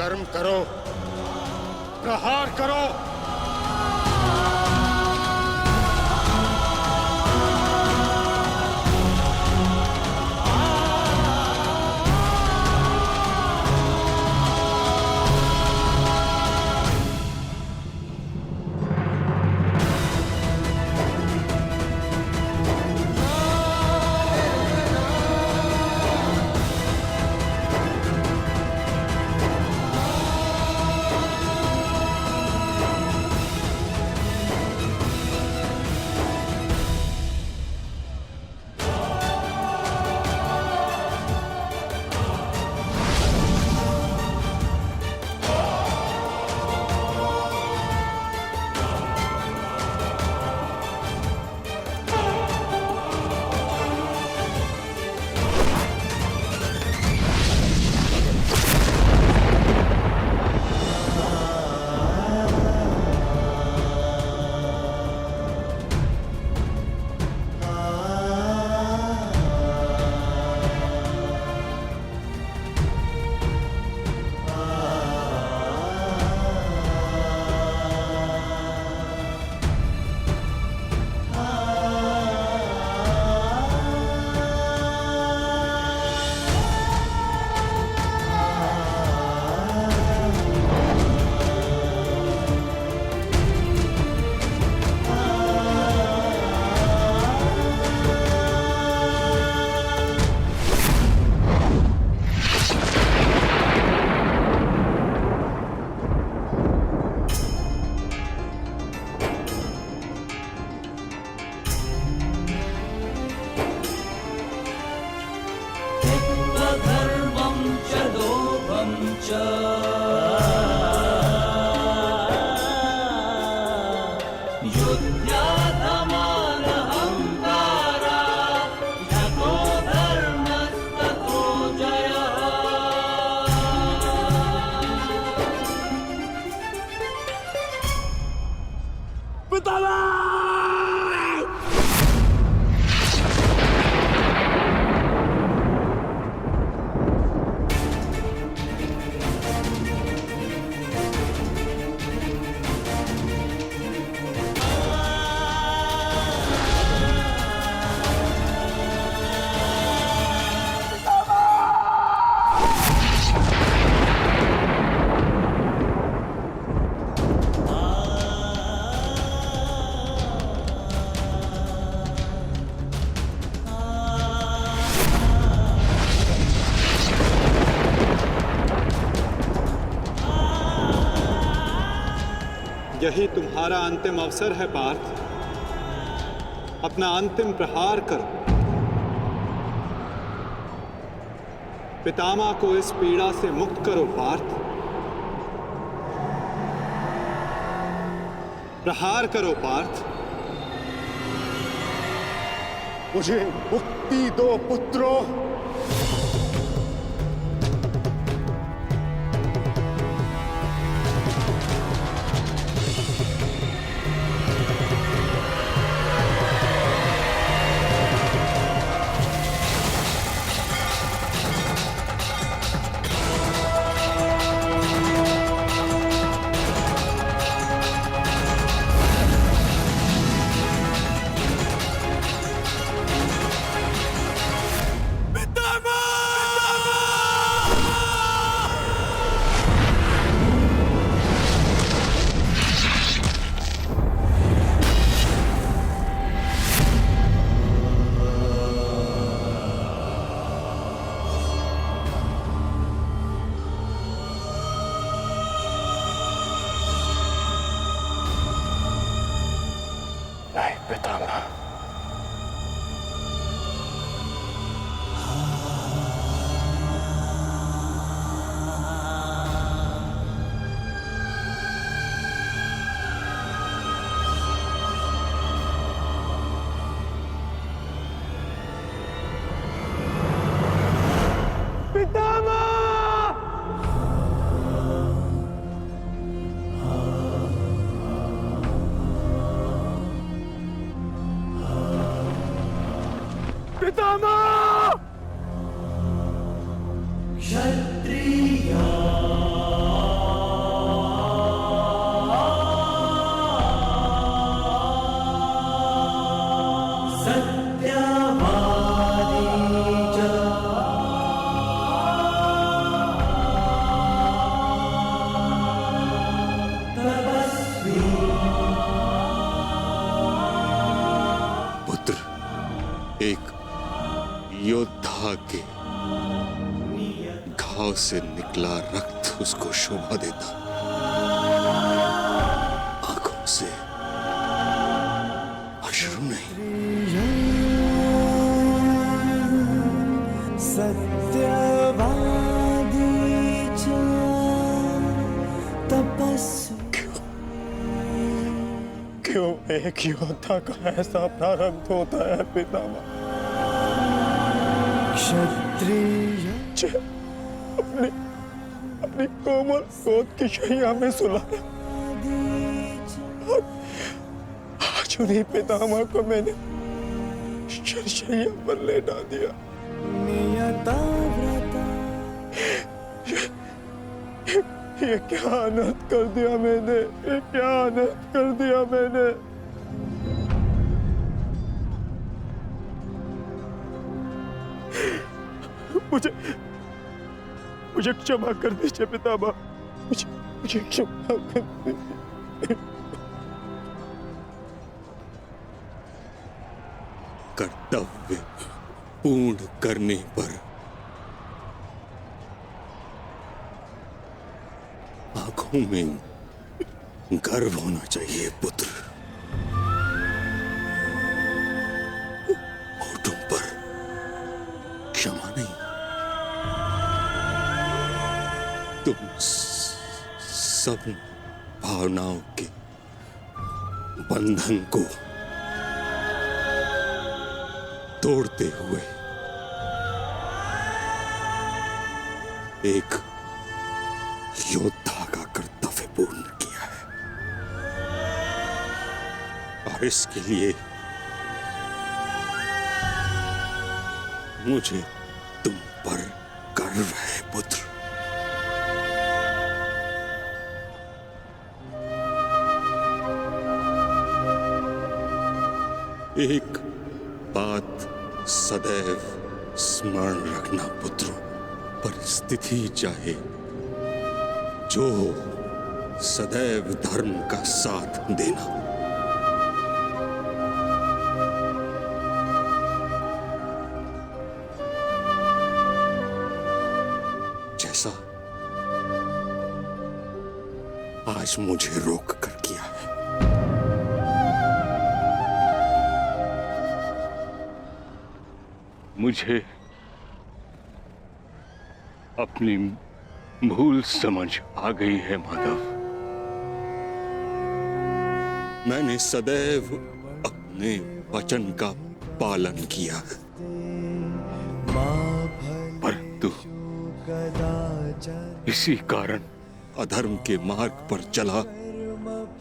कर्म करो, प्रहार करो। यही तुम्हारा अंतिम अवसर है पार्थ। अपना अंतिम प्रहार करो। पितामह को इस पीड़ा से मुक्त करो पार्थ। प्रहार करो पार्थ। मुझे मुक्ति दो पुत्रों। नहीं पितामह। क्षत्रिया घाव से निकला रक्त उसको शोभा देता, आंखों से अश्रु नहीं। क्यों एक योद्धा का ऐसा प्रारब्ध होता है पितामह? क्षत्रिय अपनी कोमल गोद की शैया में सुलाया, आज उन्हीं पितामह को मैंने शरशैया पर लेटा दिया। ये क्या अनर्थ कर दिया मैंने, ये क्या अनर्थ कर दिया मैंने। मुझे क्षमा कर दीजिए पितामह, मुझे क्षमा कर दीजिए। कर्तव्य पूर्ण करने पर आंखों में गर्व होना चाहिए पुत्र, होठों पर क्षमा नहीं। तुम सब भावनाओं के बंधन को तोड़ते हुए एक योद्धा का कर्तव्य पूर्ण किया है, और इसके लिए मुझे तुम पर गर्व है पुत्र। एक बात सदैव स्मरण रखना पुत्रों, परिस्थिति चाहे जो हो, सदैव धर्म का साथ देना। जैसा आज मुझे रोक कर किया है। मुझे अपनी भूल समझ आ गई है माधव। मैंने सदैव अपने वचन का पालन किया है, परंतु इसी कारण अधर्म के मार्ग पर चला।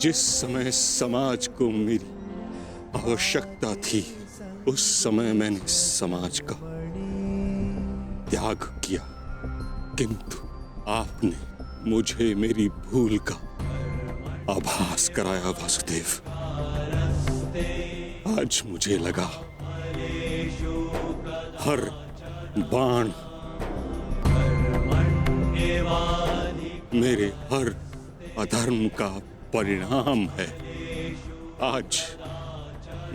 जिस समय समाज को मेरी आवश्यकता थी, उस समय मैंने समाज का त्याग किया, किंतु आपने मुझे मेरी भूल का आभास कराया वासुदेव। आज मुझे लगा हर बाण मेरे हर अधर्म का परिणाम है। आज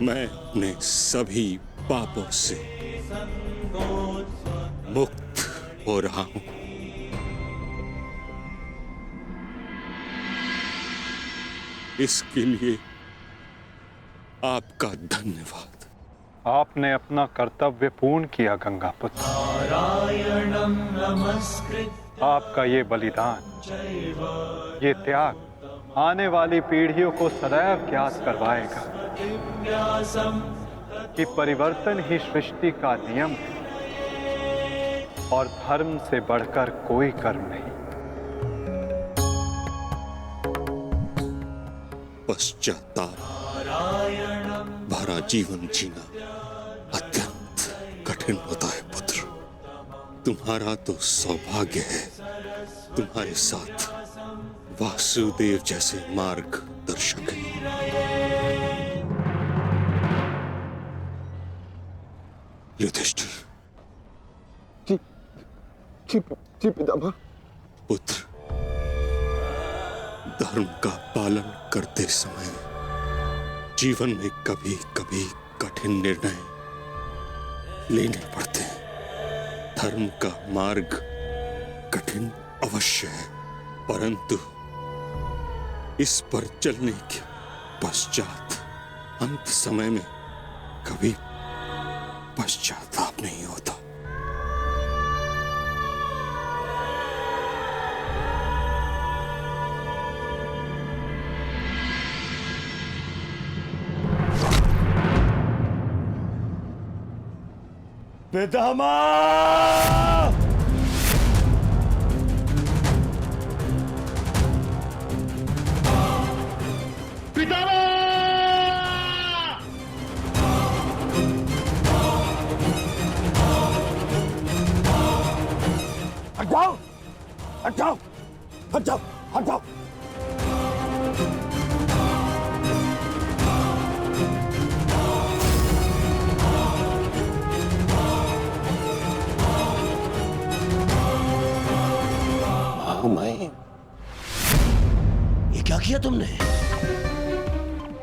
मैं अपने सभी पापों से मुक्त हो रहा हूं। इसके लिए आपका धन्यवाद। आपने अपना कर्तव्य पूर्ण किया गंगापुत्र। आपका ये बलिदान, ये त्याग आने वाली पीढ़ियों को सदैव ज्ञात करवाएगा कि परिवर्तन ही सृष्टि का नियम है और धर्म से बढ़कर कोई कर्म नहीं। पश्चाताप भरा जीवन जीना अत्यंत कठिन होता है पुत्र। तुम्हारा तो सौभाग्य है, तुम्हारे साथ वासुदेव जैसे मार्गदर्शक हैं। युधिष्ठिर। जी पितामह। पुत्र, धर्म का पालन करते समय जीवन में कभी कभी कठिन निर्णय लेने पड़ते हैं, धर्म का मार्ग कठिन अवश्य है, परंतु इस पर चलने के पश्चात अंत समय में कभी पश्चाताप नहीं होता। पितामह! हट जाओ! हट जाओ! हट जाओ! हट जाओ! मैं ये क्या किया तुमने?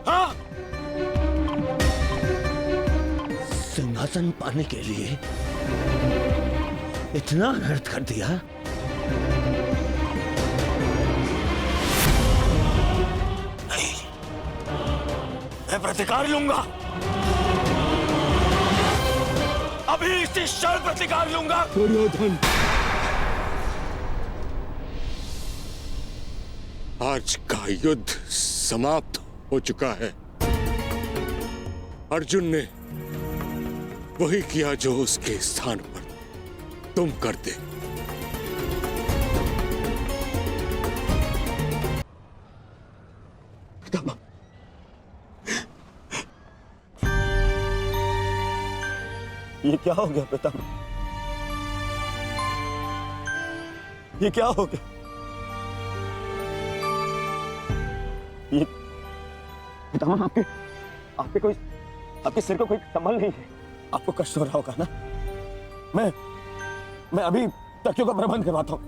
हाँ? सिंहासन पाने के लिए इतना अनर्थ कर दिया? नहीं, मैं प्रतिकार लूंगा। अभी इसी क्षण प्रतिकार लूंगा। दुर्योधन, आज का युद्ध समाप्त हो चुका है। अर्जुन ने वही किया जो उसके स्थान पर तुम करते। पितामह, ये क्या हो गया पितामह? ये क्या हो गया? ये पितामह, आपके सिर को कोई संभल नहीं है। आपको कष्ट हो रहा होगा ना? मैं अभी तकियों का प्रबंध करवाता हूं।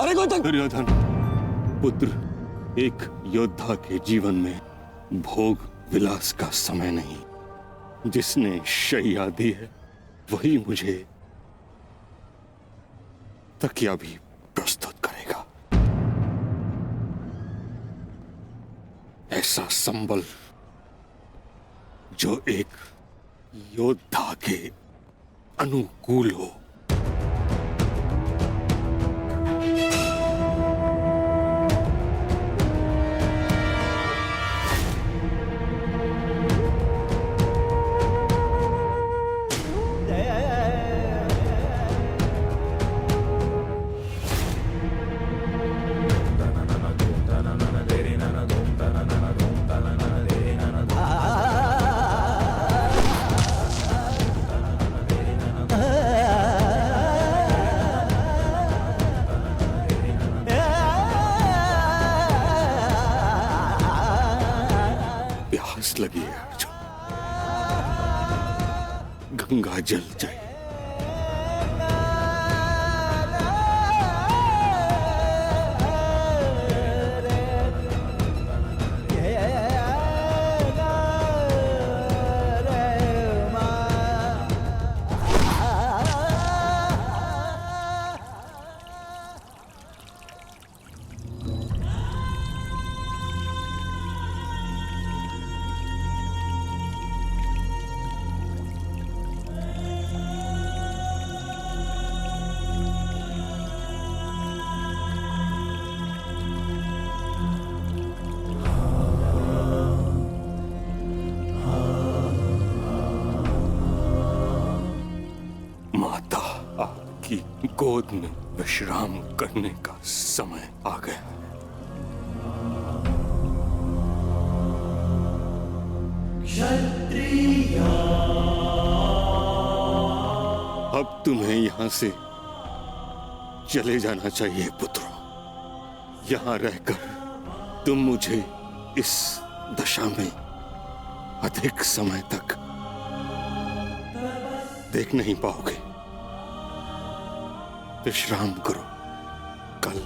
अरे कोई तक... दुर्योधन पुत्र, एक योद्धा के जीवन में भोग विलास का समय नहीं। जिसने शैया दी है वही मुझे तकिया भी प्रस्तुत करेगा। ऐसा संबल जो एक योद्धा के अनुकूल हो। प्यास लगी है अर्जुन, गंगा जल चाहिए। गोद में विश्राम करने का समय आ गया है। अब तुम्हें यहां से चले जाना चाहिए पुत्रों। यहां रहकर तुम मुझे इस दशा में अधिक समय तक देख नहीं पाओगे। विश्राम करो, कल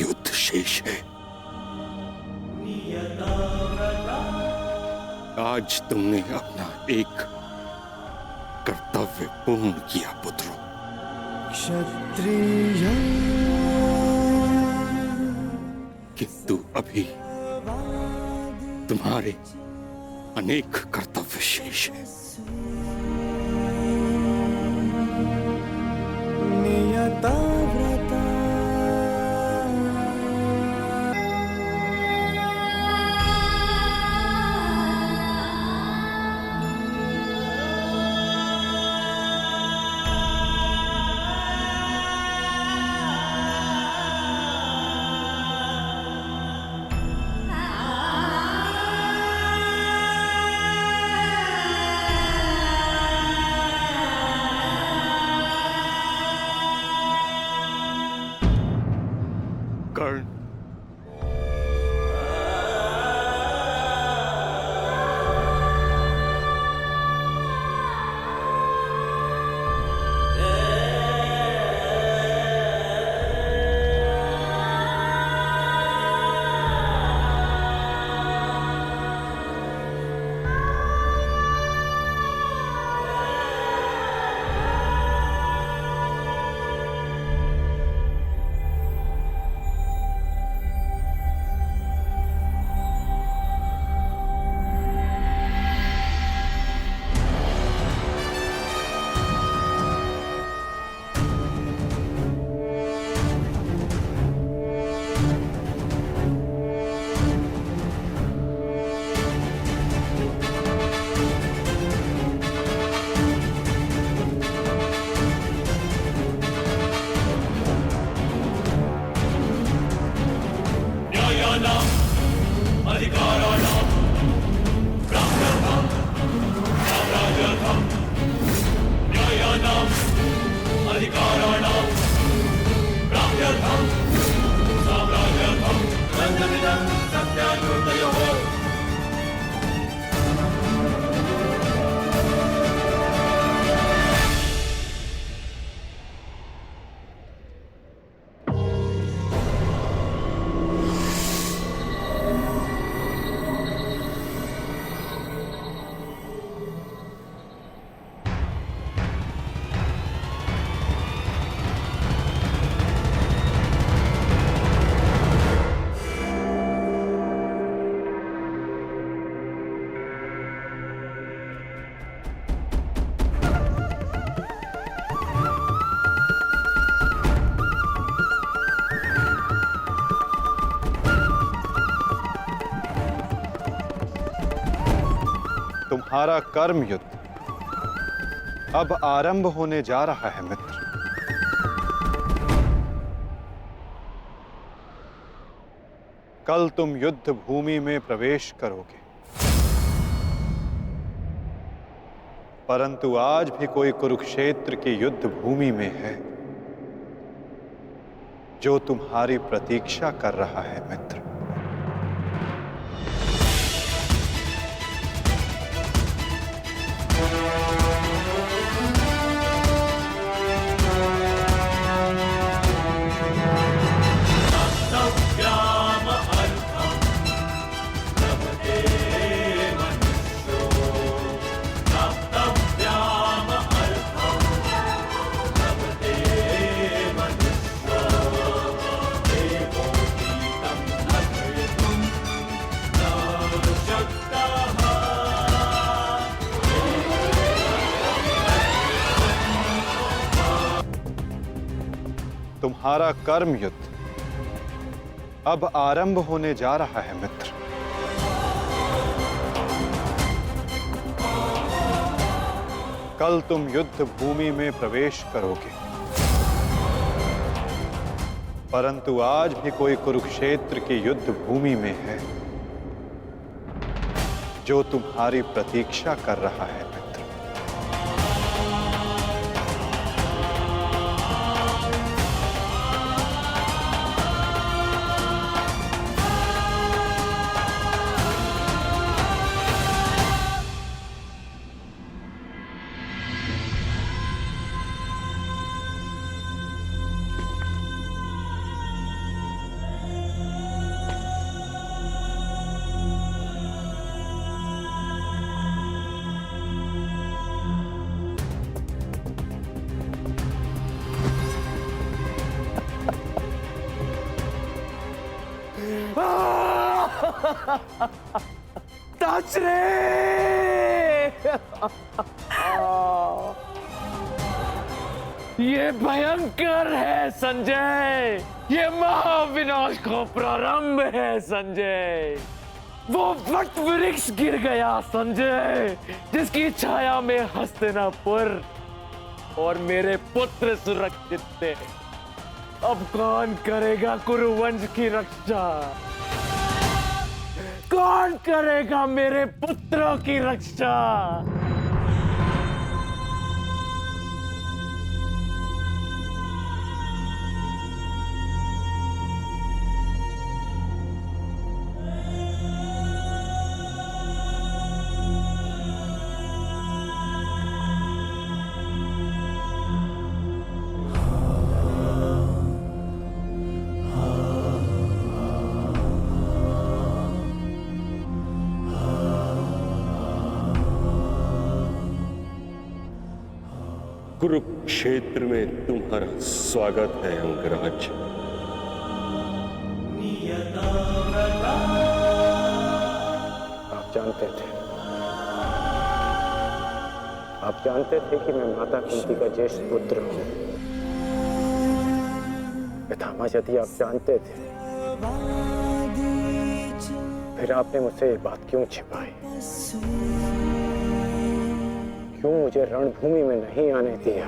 युद्ध शेष है। आज तुमने अपना एक कर्तव्य पूर्ण किया पुत्रों। क्षत्रिय किंतु अभी तुम्हारे अनेक कर्तव्य शेष हैं। नियता व्रता कर्ण, तुम्हारा कर्म युद्ध अब आरंभ होने जा रहा है मित्र। कल तुम युद्ध भूमि में प्रवेश करोगे, परंतु आज भी कोई कुरुक्षेत्र की युद्ध भूमि में है जो तुम्हारी प्रतीक्षा कर रहा है मित्र। तुम्हारा कर्म युद्ध अब आरंभ होने जा रहा है मित्र। कल तुम युद्ध भूमि में प्रवेश करोगे, परंतु आज भी कोई कुरुक्षेत्र की युद्ध भूमि में है जो तुम्हारी प्रतीक्षा कर रहा है मित्र। टच रे। ये भयंकर है संजय, ये महाविनाश का प्रारंभ है संजय। वो वट वृक्ष गिर गया संजय, जिसकी छाया में हस्तिनापुर और मेरे पुत्र सुरक्षित थे। अब कौन करेगा कुरुवंश की रक्षा? कौन करेगा मेरे पुत्रों की रक्षा? कुरुक्षेत्र में तुम्हारा स्वागत है अंगराज। आप जानते थे कि मैं माता कुंती का ज्येष्ठ पुत्र हूँ। पितामह, यदि आप जानते थे फिर आपने मुझसे ये बात क्यों छिपाई? क्यों मुझे रणभूमि में नहीं आने दिया?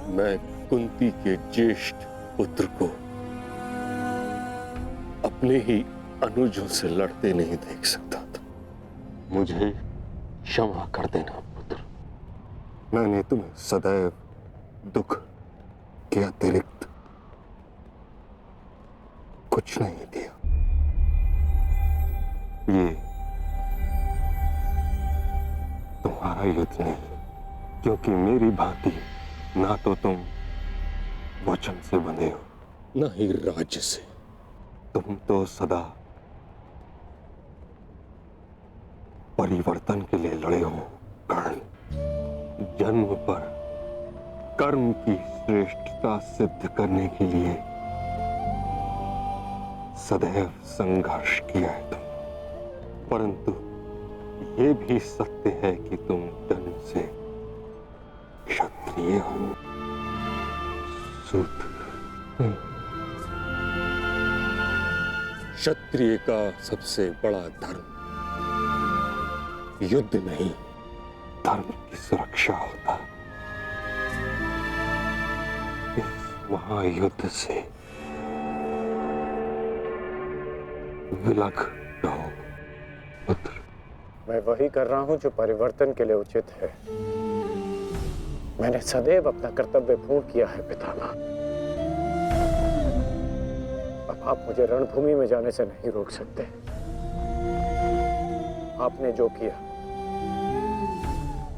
मैं कुंती के ज्येष्ठ पुत्र को अपने ही अनुजों से लड़ते नहीं देख सकता था। मुझे क्षमा कर देना पुत्र। मैंने तुम्हें सदैव दुख के अतिरिक्त कुछ नहीं दिया। ये तुम्हारा युद्ध नहीं, क्योंकि मेरी भांति ना तो तुम वचन से बंधे हो, ना ही राज्य से। तुम तो सदा परिवर्तन के लिए लड़े हो कर्ण। जन्म पर कर्म की श्रेष्ठता सिद्ध करने के लिए सदैव संघर्ष किया है तुम। परंतु ये भी सत्य है कि तुम जन्म से क्षत्रिय हो, शूद्र। क्षत्रिय का सबसे बड़ा धर्म युद्ध नहीं, धर्म की सुरक्षा होता। इस महायुद्ध से विलग रहो पुत्र। मैं वही कर रहा हूं जो परिवर्तन के लिए उचित है। मैंने सदैव अपना कर्तव्य पूर्ण किया है पितामह। अब आप मुझे रणभूमि में जाने से नहीं रोक सकते। आपने जो किया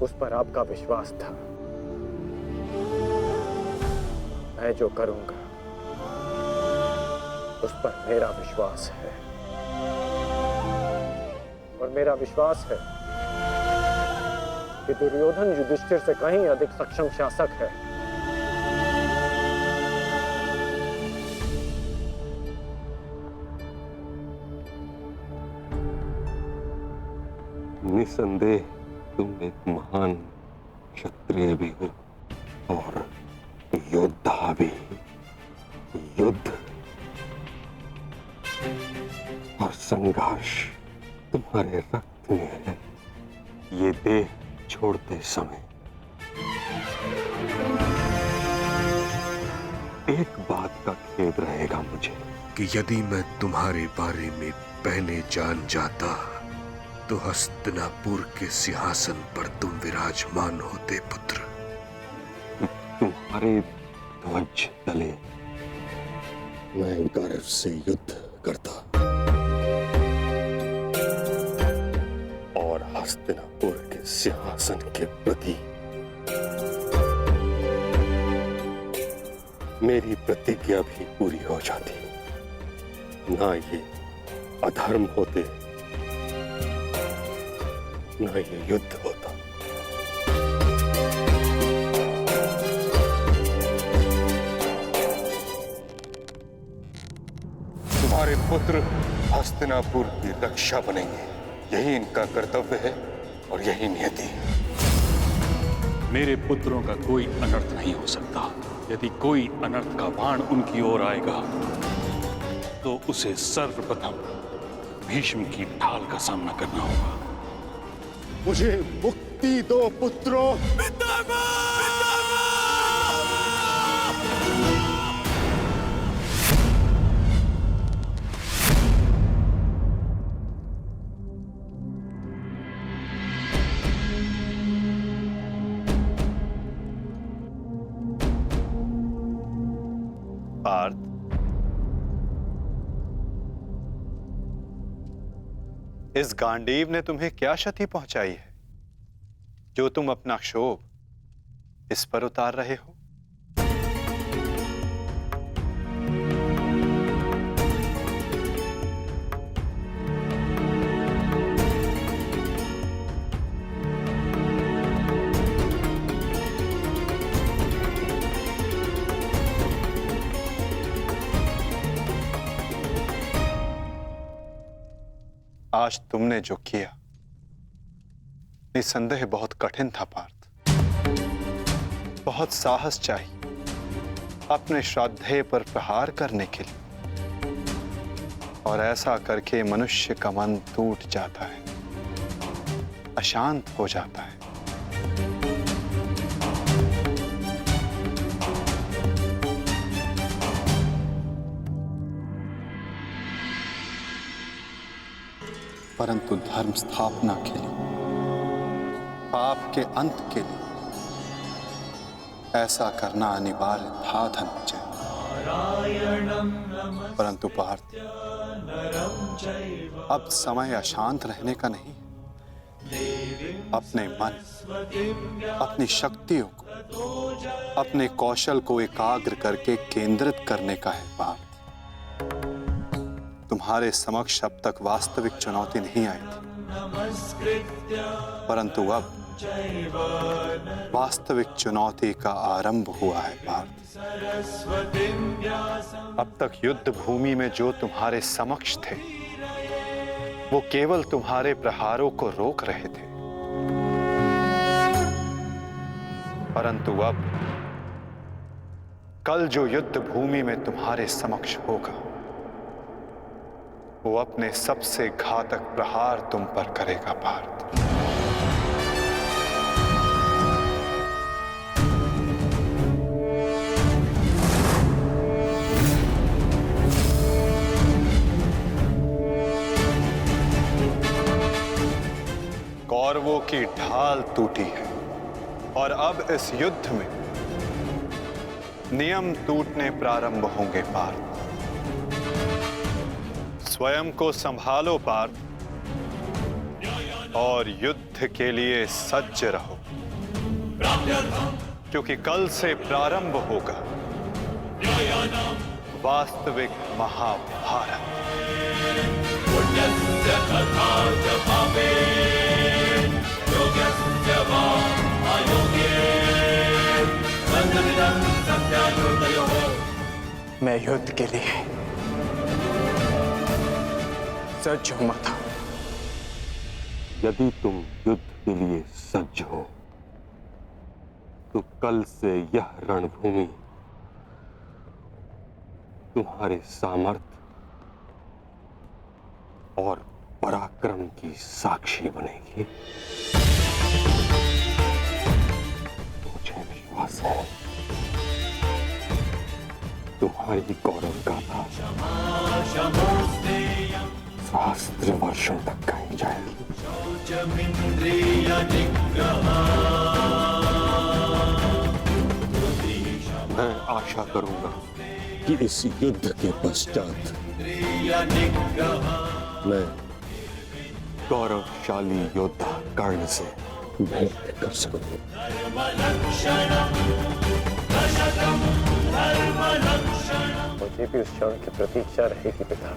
उस पर आपका विश्वास था। मैं जो करूंगा उस पर मेरा विश्वास है, और मेरा विश्वास है कि दुर्योधन युधिष्ठिर से कहीं अधिक सक्षम शासक है। निसंदेह तुम एक महान क्षत्रिय भी हो और योद्धा भी। युद्ध और संघर्ष तुम्हारे रक्त में है। ये देह छोड़ते समय एक बात का खेद रहेगा मुझे कि यदि मैं तुम्हारे बारे में पहले जान जाता तो हस्तिनापुर के सिंहासन पर तुम विराजमान होते पुत्र। तुम्हारे ध्वज तले मैं गर्व से युद्ध करता और हस्तिनापुर के सिंहासन के प्रति मेरी प्रतिज्ञा भी पूरी हो जाती। ना ये अधर्म होते, ना ये युद्ध होता। तुम्हारे पुत्र हस्तिनापुर की रक्षा बनेंगे। यही इनका कर्तव्य है और यही नियति। मेरे पुत्रों का कोई अनर्थ नहीं हो सकता। यदि कोई अनर्थ का बाण उनकी ओर आएगा तो उसे सर्वप्रथम भीष्म की ढाल का सामना करना होगा। मुझे मुक्ति दो पुत्रों। पार्थ, इस गांडीव ने तुम्हें क्या क्षति पहुंचाई है जो तुम अपना क्षोभ इस पर उतार रहे हो? आज तुमने जो किया निस्संदेह बहुत कठिन था पार्थ। बहुत साहस चाहिए अपने श्राद्धेय पर प्रहार करने के लिए, और ऐसा करके मनुष्य का मन टूट जाता है, अशांत हो जाता है। परंतु धर्म स्थापना के लिए, पाप के अंत के लिए ऐसा करना अनिवार्य था धनंजय। परंतु पार्थ, अब समय अशांत रहने का नहीं। अपने मन, अपनी शक्तियों को, अपने कौशल को एकाग्र करके केंद्रित करने का है पार्थ। तुम्हारे समक्ष अब तक वास्तविक चुनौती नहीं आई थी, परंतु अब वास्तविक चुनौती का आरंभ हुआ है पार्थ। अब तक युद्ध भूमि में जो तुम्हारे समक्ष थे वो केवल तुम्हारे प्रहारों को रोक रहे थे, परंतु अब कल जो युद्ध भूमि में तुम्हारे समक्ष होगा वो अपने सबसे घातक प्रहार तुम पर करेगा पार्थ। कौरवों की ढाल टूटी है और अब इस युद्ध में नियम टूटने प्रारंभ होंगे पार्थ। स्वयं को संभालो पार्थ और युद्ध के लिए सज्ज रहो, क्योंकि कल से प्रारंभ होगा वास्तविक महाभारत। मैं युद्ध के लिए सज्ज हूं माता। यदि तुम युद्ध के लिए सज्ज हो तो कल से यह रणभूमि तुम्हारे सामर्थ्य और पराक्रम की साक्षी बनेगी। मुझे विश्वास है तुम्हारी गौरव गाथा सहस्त्र वर्षों तक गाई जाएगी। मैं आशा करूंगा कि इस युद्ध के पश्चात मैं गौरवशाली योद्धा कर्ण से भेंट कर सकूं। मुझे भी उस क्षण की प्रतीक्षा रहेगी पिता।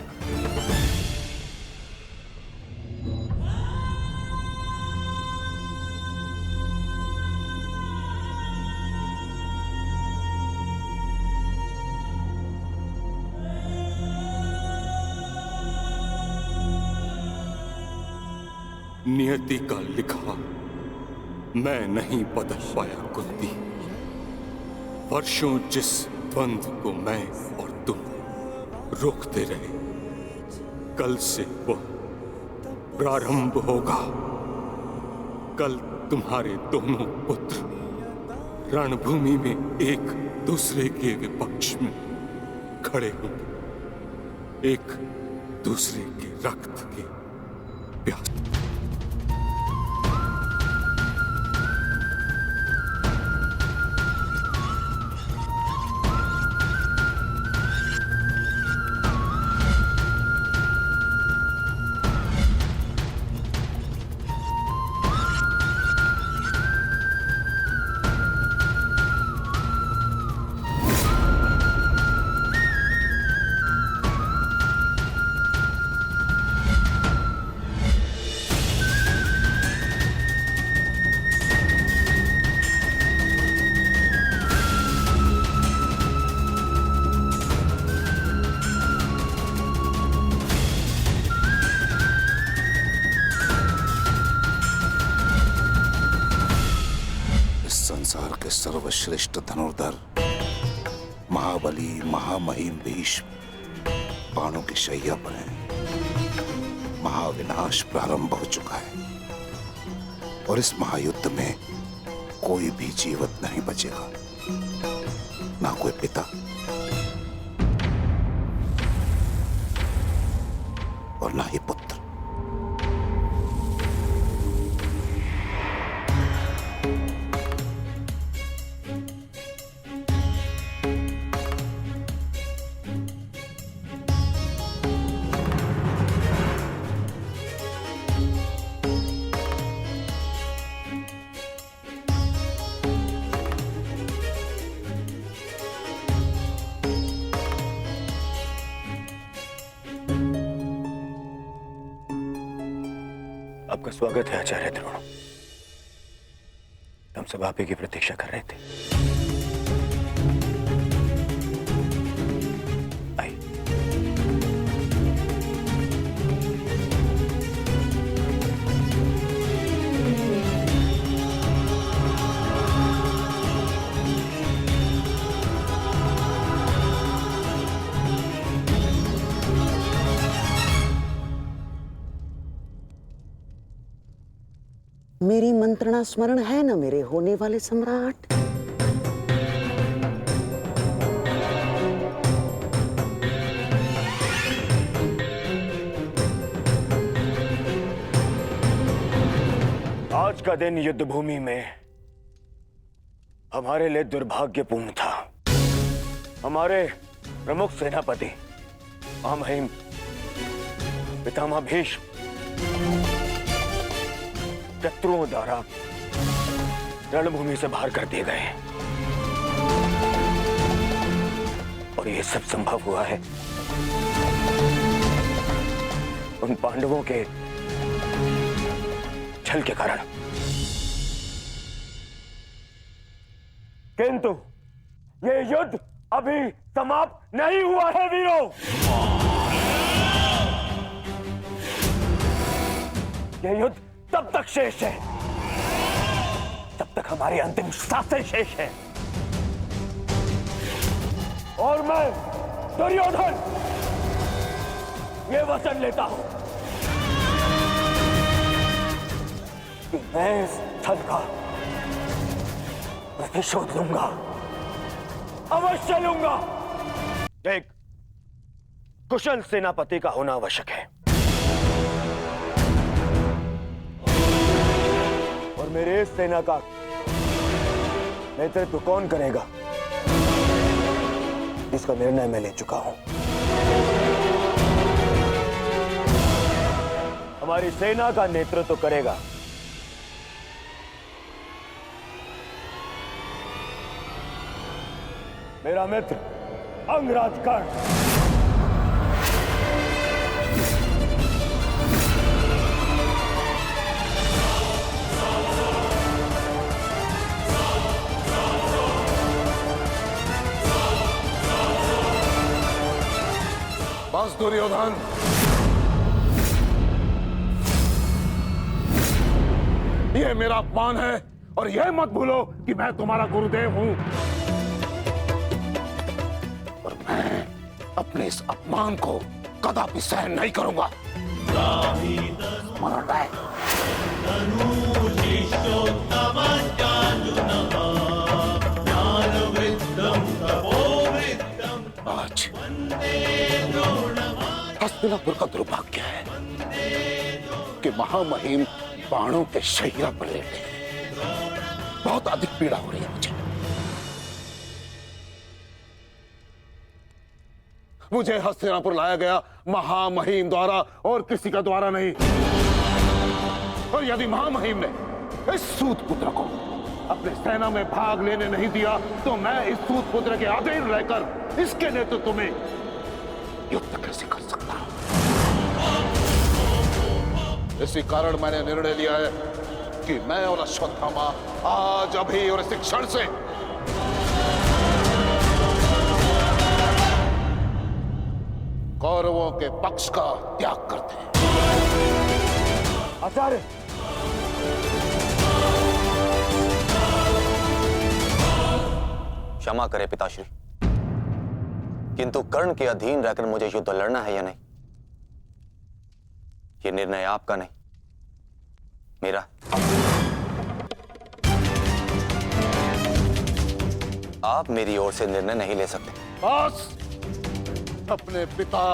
नियति का लिखा मैं नहीं बदल पाया कुंती। वर्षों जिस द्वंद्व को मैं और तुम रोकते रहे, कल से वह प्रारंभ होगा। कल तुम्हारे दोनों पुत्र रणभूमि में एक दूसरे के विपक्ष में खड़े होंगे, एक दूसरे के रक्त के प्यास। संसार के सर्वश्रेष्ठ धनुर्धर महाबली महामहिम भीष्म बाणों की शैया पर हैं। महाविनाश प्रारंभ हो चुका है और इस महायुद्ध में कोई भी जीवित नहीं बचेगा, ना कोई पिता और ना ही पुत्र। आपका स्वागत है आचार्य द्रोण। हम सब आप ही की प्रतीक्षा कर रहे थे। आइए। मेरी मंत्रणा स्मरण है न मेरे होने वाले सम्राट? आज का दिन युद्ध भूमि में हमारे लिए दुर्भाग्यपूर्ण था। हमारे प्रमुख सेनापति महामहिम पितामह भीष्म शत्रुओं द्वारा रणभूमि से बाहर कर दिए गए और यह सब संभव हुआ है उन पांडवों के छल के कारण। किंतु यह युद्ध अभी समाप्त नहीं हुआ है वीरों। यह युद्ध तब तक शेष है तब तक हमारी अंतिम सांसें शेष है। और मैं दुर्योधन ये वचन लेता हूं कि मैं इस छल का प्रतिशोध लूंगा, अवश्य लूंगा। एक कुशल सेनापति का होना आवश्यक है और मेरे इस सेना का नेतृत्व कौन करेगा इसका निर्णय मैं ले चुका हूं। हमारी सेना का नेतृत्व करेगा मेरा मित्र अंगराज कर्ण। बस दुर्योधन, ये मेरा अपमान है और यह मत भूलो कि मैं तुम्हारा गुरुदेव हूं और मैं अपने इस अपमान को कदापि सहन नहीं करूंगा। स्मरण रहे। आज हस्तिनापुर का दुर्भाग्य है कि महामहिम बाणों के शैया पर लेटे हैं। बहुत अधिक पीड़ा हो रही है मुझे हस्तिनापुर लाया गया महामहिम द्वारा और किसी का द्वारा नहीं। और यदि महामहिम ने इस सूत पुत्र को अपने सेना में भाग लेने नहीं दिया तो मैं इस सूत पुत्र के अधीन रहकर इसके नेतृत्व में युद्ध कैसे कर सकता हूं। इसी कारण मैंने निर्णय लिया है कि मैं और अश्वत्थामा आज अभी और इस क्षण से कौरवों के पक्ष का त्याग करते हैं। आचार्य, क्षमा करें पिताश्री, किंतु कर्ण के अधीन रहकर मुझे युद्ध लड़ना है या नहीं, यह निर्णय आपका नहीं, मेरा। आप मेरी ओर से निर्णय नहीं ले सकते। बस अपने पिता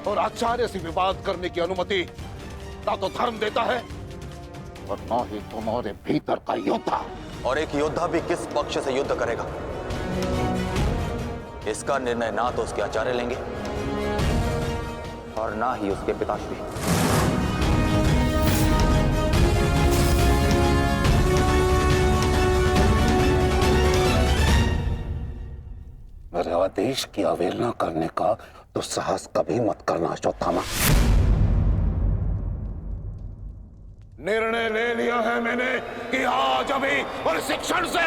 और आचार्य से विवाद करने की अनुमति ना तो धर्म देता है और ना ही तुम्हारे भीतर का योद्धा। और एक योद्धा भी किस पक्ष से युद्ध करेगा, इसका निर्णय ना तो उसके आचार्य लेंगे और ना ही उसके पिताश्री। मेरे आदेश की अवहेलना करने का तो साहस कभी मत करना अश्वत्थामा। निर्णय ले लिया है मैंने कि आज अभी और इस क्षण से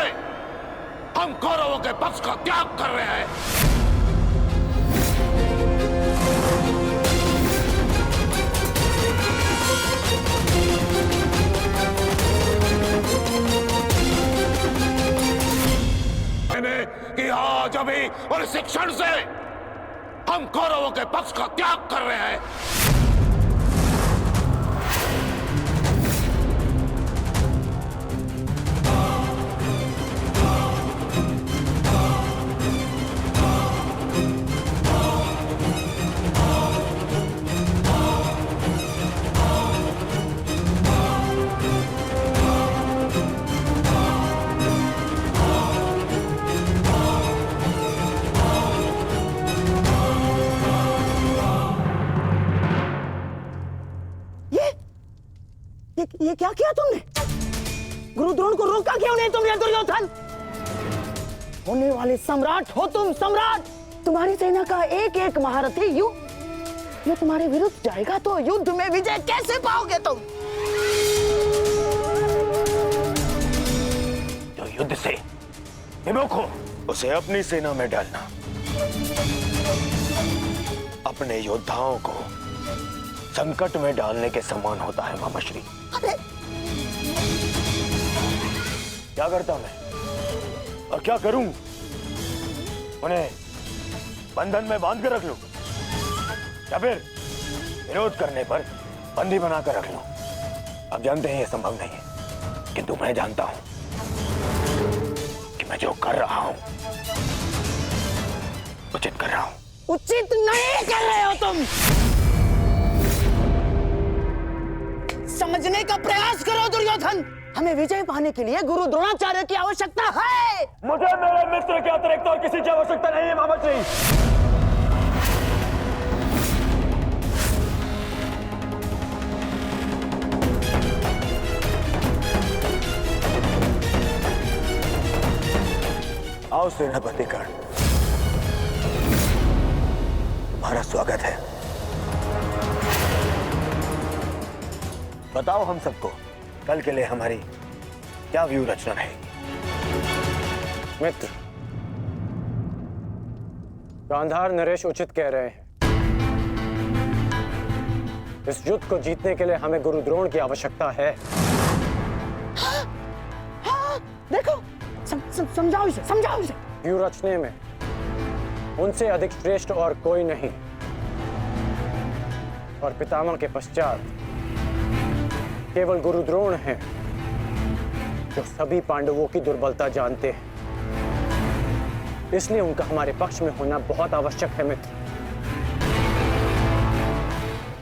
हम कौरवों के पक्ष का त्याग कर रहे हैं। मैंने कि आज अभी और इस क्षण से हम कौरवों के पक्ष का त्याग कर रहे हैं। ये क्या किया तुमने? गुरुद्रोण को रोका क्यों नहीं तुमने दुर्योधन? होने वाले सम्राट हो तुम, सम्राट। तुम्हारी सेना का एक एक महारथी ये तुम्हारे विरुद्ध जाएगा तो युद्ध में विजय कैसे पाओगे तुम? जो युद्ध से विमुख हो उसे अपनी सेना में डालना अपने योद्धाओं को संकट में डालने के समान होता है मामाश्री। क्या करता मैं और क्या करूं? उन्हें बंधन में बांध कर रख लूं या फिर विरोध करने पर बंदी बनाकर रख लूं? आप जानते हैं यह संभव नहीं है, किंतु मैं जानता हूं कि मैं जो कर रहा हूं उचित कर रहा हूं। उचित नहीं कर रहे हो तुम। समझने का प्रयास करो दुर्योधन। हमें विजय पाने के लिए गुरु द्रोणाचार्य की आवश्यकता है। मुझे मेरे मित्र के अतिरिक्त और किसी की आवश्यकता नहीं है मामाश्री। आओ सेनापति कर्ण, तुम्हारा स्वागत है। बताओ हम सबको कल के लिए हमारी क्या व्यू रचना रहेगी? मित्र, गांधार नरेश उचित कह रहे हैं। इस युद्ध को जीतने के लिए हमें गुरु द्रोण की आवश्यकता है। समझाओ इसे, समझाओ इसे। व्यू रचने में उनसे अधिक श्रेष्ठ और कोई नहीं, और पितामह के पश्चात केवल गुरु द्रोण हैं जो सभी पांडवों की दुर्बलता जानते हैं। इसलिए उनका हमारे पक्ष में होना बहुत आवश्यक है मित्र,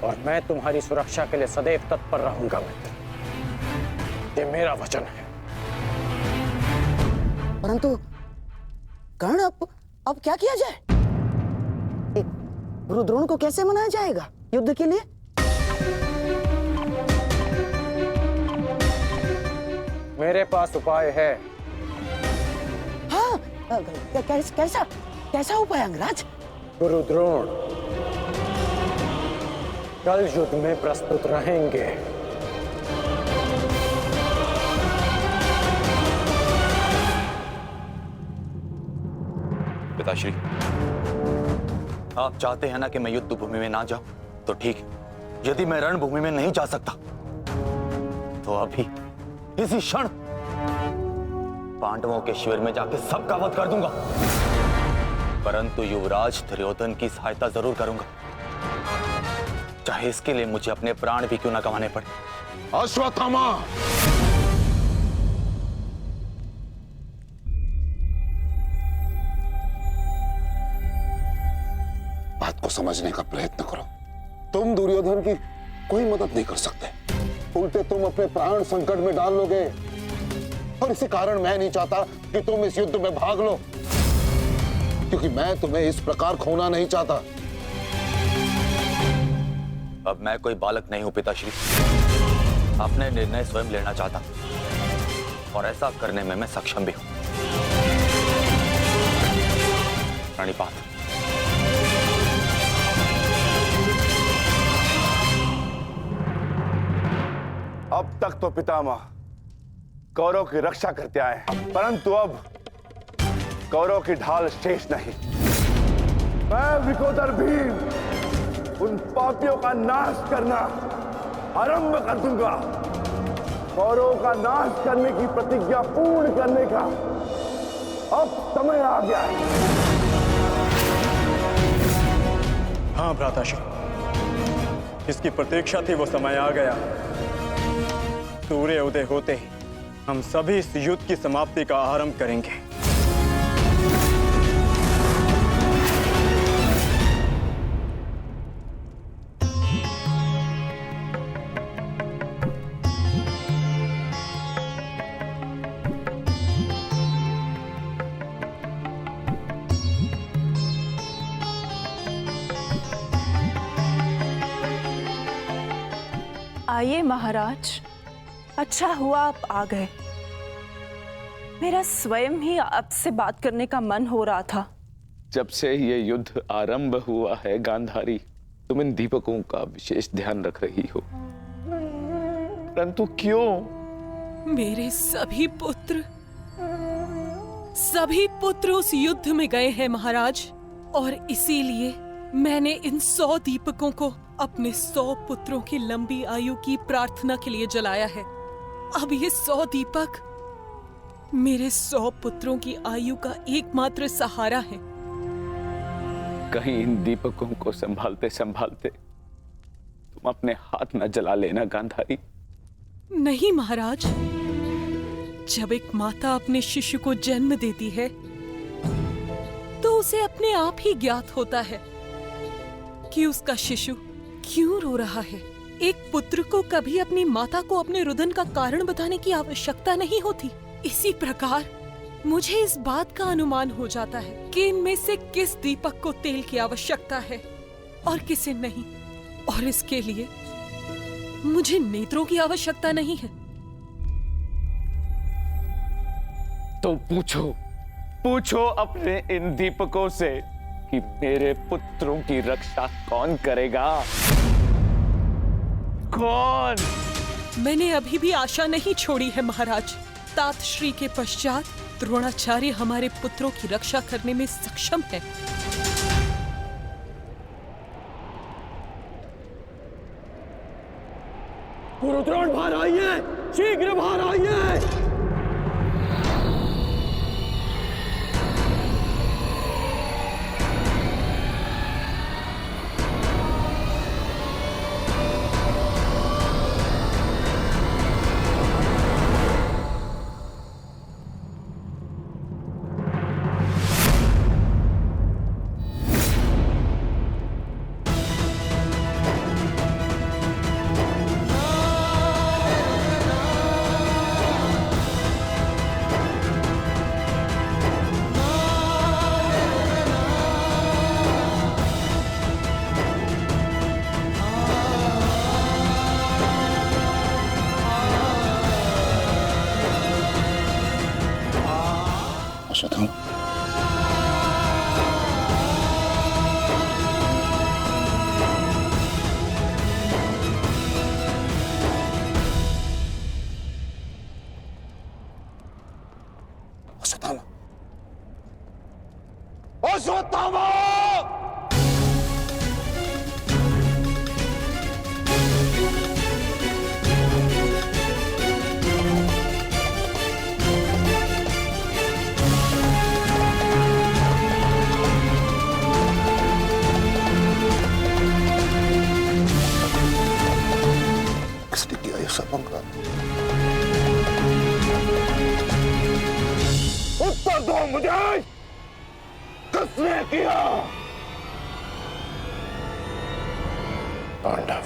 और मैं तुम्हारी सुरक्षा के लिए सदैव तत्पर रहूंगा मित्र, ये मेरा वचन है। परंतु कर्ण, अब क्या किया जाए? गुरु द्रोण को कैसे मनाया जाएगा युद्ध के लिए? मेरे पास उपाय है। हाँ, कैसा कैसा उपाय अंगराज? गुरु द्रोण कल युद्ध में प्रस्तुत रहेंगे। पिताश्री, आप चाहते हैं ना कि मैं युद्ध भूमि में ना जाऊं, तो ठीक है। यदि मैं रणभूमि में नहीं जा सकता तो अभी इसी क्षण पांडवों के शिविर में जाके सबका वध कर दूंगा, परंतु युवराज दुर्योधन की सहायता जरूर करूंगा, चाहे इसके लिए मुझे अपने प्राण भी क्यों ना गंवाने पड़े। अश्वत्थामा, बात को समझने का प्रयत्न करो। तुम दुर्योधन की कोई मदद नहीं कर सकते, उल्टे तुम अपने प्राण संकट में डाल लोगे, और इसी कारण मैं नहीं चाहता कि तुम इस युद्ध में भाग लो, क्योंकि मैं तुम्हें इस प्रकार खोना नहीं चाहता। अब मैं कोई बालक नहीं हूं पिताश्री, अपने निर्णय स्वयं लेना चाहता, और ऐसा करने में मैं सक्षम भी हूं। प्रणिपात। अब तक तो पितामह कौरव की रक्षा करते आए हैं, परंतु अब कौरव की ढाल शेष नहीं। मैं विकोदर भीम उन पापियों का नाश करना आरंभ कर दूंगा। कौरव का नाश करने की प्रतिज्ञा पूर्ण करने का अब समय आ गया है। हाँ भ्राताश्री, जिसकी प्रतीक्षा थी वो समय आ गया। सूर्य उदय होते ही हम सभी इस युद्ध की समाप्ति का आरंभ करेंगे। आइए महाराज, अच्छा हुआ आप आ गए। मेरा स्वयं ही आपसे बात करने का मन हो रहा था। जब से ये युद्ध आरंभ हुआ है गांधारी, तुम इन दीपकों का विशेष ध्यान रख रही हो, परंतु क्यों? मेरे सभी पुत्र उस युद्ध में गए हैं महाराज, और इसीलिए मैंने इन 100 दीपकों को अपने 100 पुत्रों की लंबी आयु की प्रार्थना के लिए जलाया है। अब ये 100 दीपक मेरे 100 पुत्रों की आयु का एकमात्र सहारा है। कहीं इन दीपकों को संभालते संभालते तुम अपने हाथ न जला लेना गांधारी। नहीं महाराज, जब एक माता अपने शिशु को जन्म देती है तो उसे अपने आप ही ज्ञात होता है कि उसका शिशु क्यों रो रहा है। एक पुत्र को कभी अपनी माता को अपने रुदन का कारण बताने की आवश्यकता नहीं होती। इसी प्रकार मुझे इस बात का अनुमान हो जाता है कि इनमें से किस दीपक को तेल की आवश्यकता है और किसे नहीं, और इसके लिए मुझे नेत्रों की आवश्यकता नहीं है। तो पूछो अपने इन दीपकों से कि मेरे पुत्रों की रक्षा कौन करेगा? कौन? मैंने अभी भी आशा नहीं छोड़ी है महाराज। तात श्री के पश्चात द्रोणाचार्य हमारे पुत्रों की रक्षा करने में सक्षम है। गुरु द्रोण बाहर आइए, शीघ्र बाहर आइए। किया। पांडव,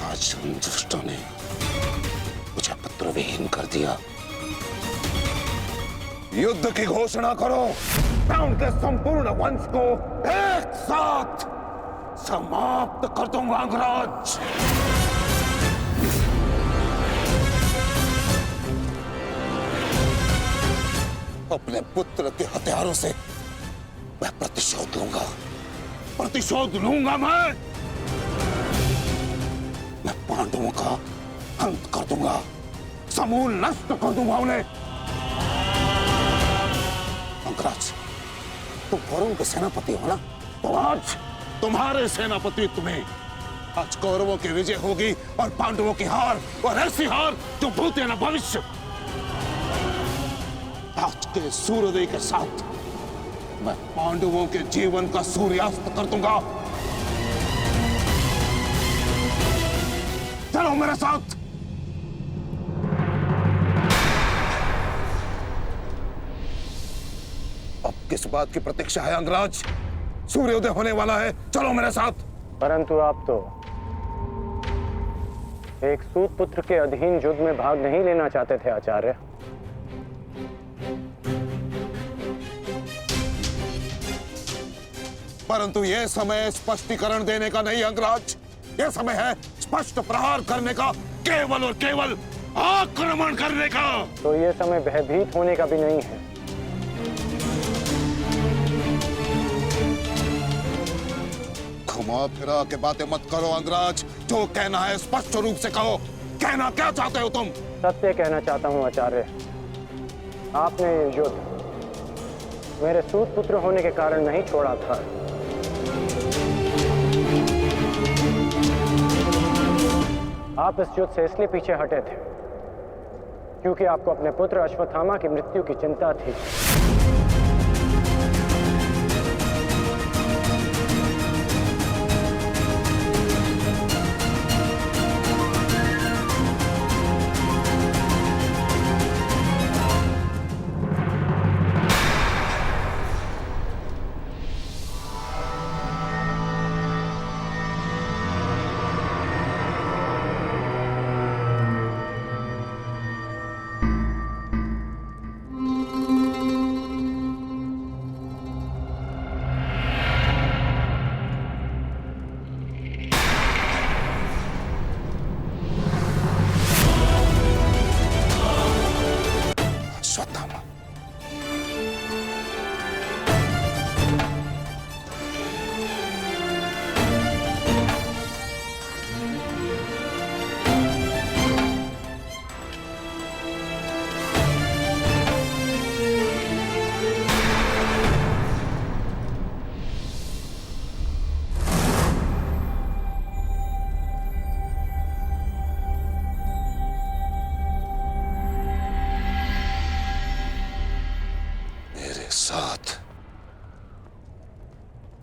आज उन दुष्टों ने मुझे पुत्रविहीन कर दिया। युद्ध की घोषणा करो। मैं उनके संपूर्ण वंश को एक साथ समाप्त कर दूंगा अंगराज। अपने पुत्र के हथियारों से मैं प्रतिशोध लूंगा, प्रतिशोध लूंगा। मैं पांडवों का अंत कर दूंगा, समूल नष्ट कर दूंगा उन्हें। अंगराज, तुम कौरवों के सेनापति हो ना, तो आज तुम्हारे सेनापति तुम्हें आज कौरवों की विजय होगी और पांडवों की हार, और ऐसी हार जो भूत है ना भविष्य। आज के सूर्योदय के साथ मैं पांडवों के जीवन का सूर्यास्त कर दूंगा। चलो मेरे साथ। अब किस बात की प्रतीक्षा है अंगराज? सूर्योदय होने वाला है, चलो मेरे साथ। परंतु आप तो एक सूत पुत्र के अधीन युद्ध में भाग नहीं लेना चाहते थे आचार्य। परंतु यह समय स्पष्टीकरण देने का नहीं अंगराज, यह समय है स्पष्ट प्रहार करने का, केवल और केवल आक्रमण करने का। तो यह समय भयभीत होने का भी नहीं है। घुमा फिरा के बातें मत करो अंगराज, जो कहना है स्पष्ट रूप से कहो। कहना क्या चाहते हो तुम? सत्य कहना चाहता हूं आचार्य। आपने ये युद्ध मेरे सूत पुत्र होने के कारण नहीं छोड़ा था। आप इस युद्ध से इसलिए पीछे हटे थे क्योंकि आपको अपने पुत्र अश्वत्थामा की मृत्यु की चिंता थी। साथ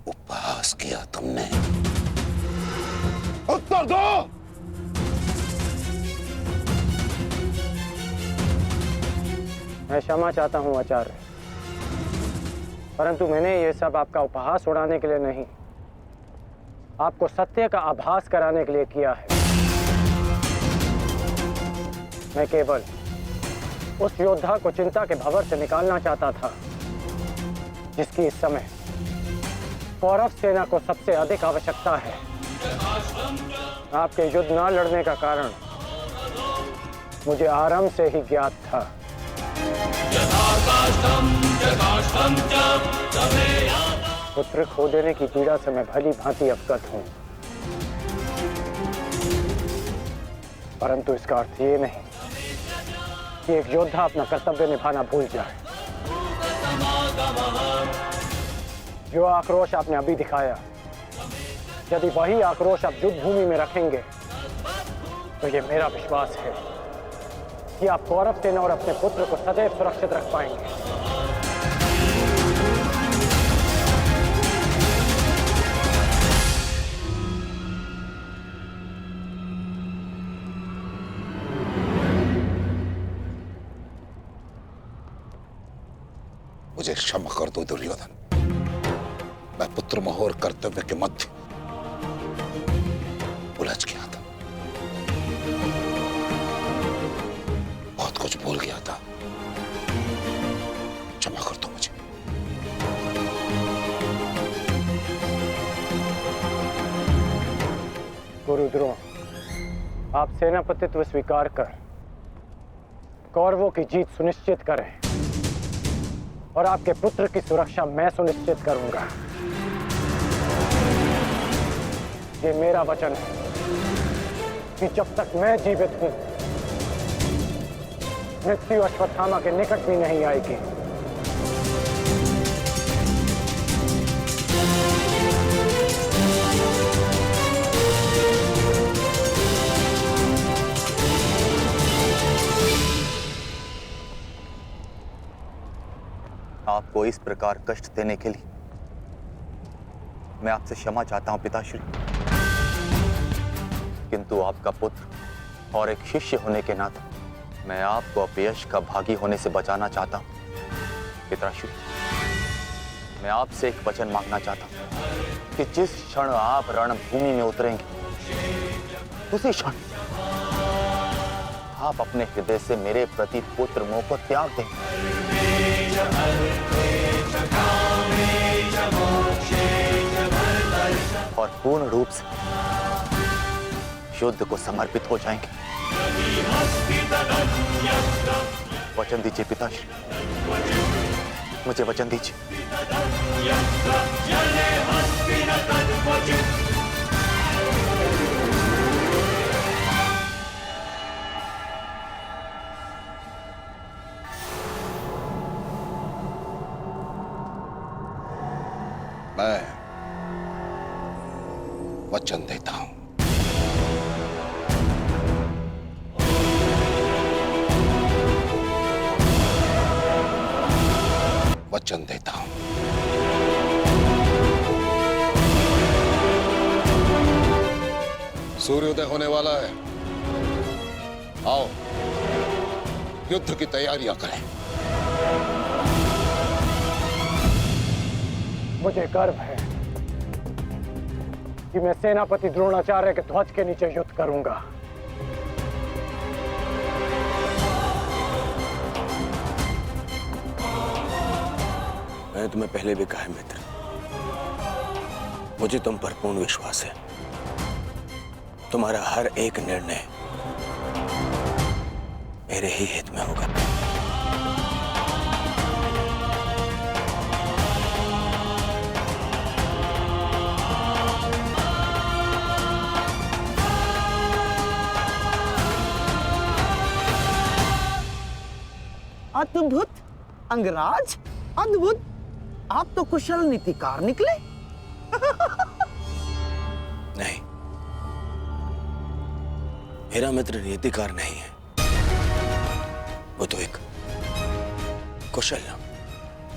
उपहास किया तुमने। उत्तर दो। मैं क्षमा चाहता हूं आचार्य, परंतु मैंने ये सब आपका उपहास उड़ाने के लिए नहीं, आपको सत्य का आभास कराने के लिए किया है। मैं केवल उस योद्धा को चिंता के भंवर से निकालना चाहता था जिसकी इस समय कौरव सेना को सबसे अधिक आवश्यकता है। आपके युद्ध न लड़ने का कारण मुझे आरंभ से ही ज्ञात था। पुत्र खो देने की पीड़ा से मैं भली भांति अवगत हूं, परंतु इसका अर्थ ये नहीं कि एक योद्धा अपना कर्तव्य निभाना भूल जाए। जो आक्रोश आपने अभी दिखाया, यदि वही आक्रोश आप युद्ध भूमि में रखेंगे तो ये मेरा विश्वास है कि आप कौरव सेना और अपने पुत्र को सदैव सुरक्षित रख पाएंगे। मुझे क्षमा कर दो दुर्योधन। मैं पुत्र मोह और कर्तव्य के मध्य उलझ गया था, बहुत कुछ भूल गया था। क्षमा कर दो मुझे। गुरु द्रोण, आप सेनापतित्व स्वीकार कर कौरवों की जीत सुनिश्चित करें और आपके पुत्र की सुरक्षा मैं सुनिश्चित करूंगा। ये मेरा वचन है कि जब तक मैं जीवित हूं, मृत्यु अश्वत्थामा के निकट भी नहीं आएगी। आपको इस प्रकार कष्ट देने के लिए मैं आपसे क्षमा चाहता हूं पिताश्री, किंतु आपका पुत्र और एक शिष्य होने के नाते मैं आपको अपयश का भागी होने से बचाना चाहता हूं। पिताश्री, मैं आपसे एक वचन मांगना चाहता हूं कि जिस क्षण आप रणभूमि में उतरेंगे उसी क्षण आप अपने हृदय से मेरे प्रति पुत्र मोह को त्याग दें और पूर्ण रूप से युद्ध को समर्पित हो जाएंगे। वचन दीजिए पिताश्री, मुझे वचन दीजिए। मैं वचन देता हूं। वचन देता हूं। सूर्योदय होने वाला है, आओ युद्ध की तैयारियां करें। मुझे गर्व है कि मैं सेनापति द्रोणाचार्य के ध्वज के नीचे युद्ध करूंगा। मैंने तुम्हें पहले भी कहा है मित्र, मुझे तुम पर पूर्ण विश्वास है। तुम्हारा हर एक निर्णय मेरे ही हित में होगा। अद्भुत अंगराज, अद्भुत। आप तो कुशल नीतिकार निकले। नहीं, मेरा मित्र नीतिकार नहीं है, वो तो एक कुशल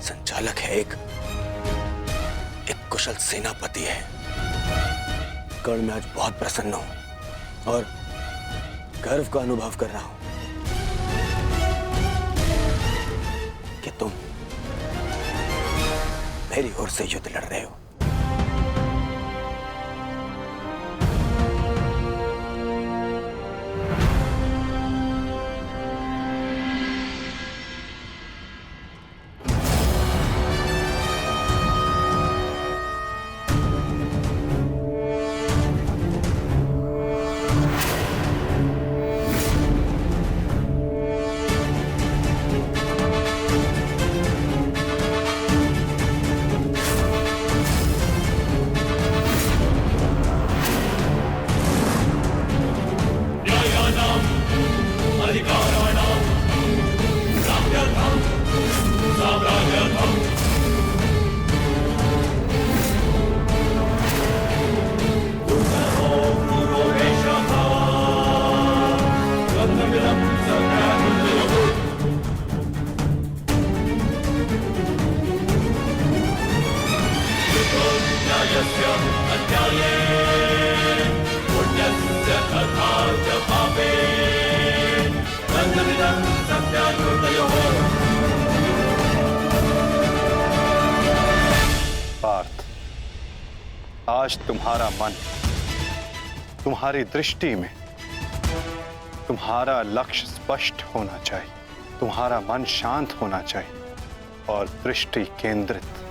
संचालक है, एक कुशल सेनापति है। कर्ण, मैं आज बहुत प्रसन्न हूं और गर्व का अनुभव कर रहा हूं कि तुम मेरी ओर से युद्ध लड़ रहे हो। पार्थ, आज तुम्हारा मन, तुम्हारी दृष्टि में तुम्हारा लक्ष्य स्पष्ट होना चाहिए, तुम्हारा मन शांत होना चाहिए और दृष्टि केंद्रित।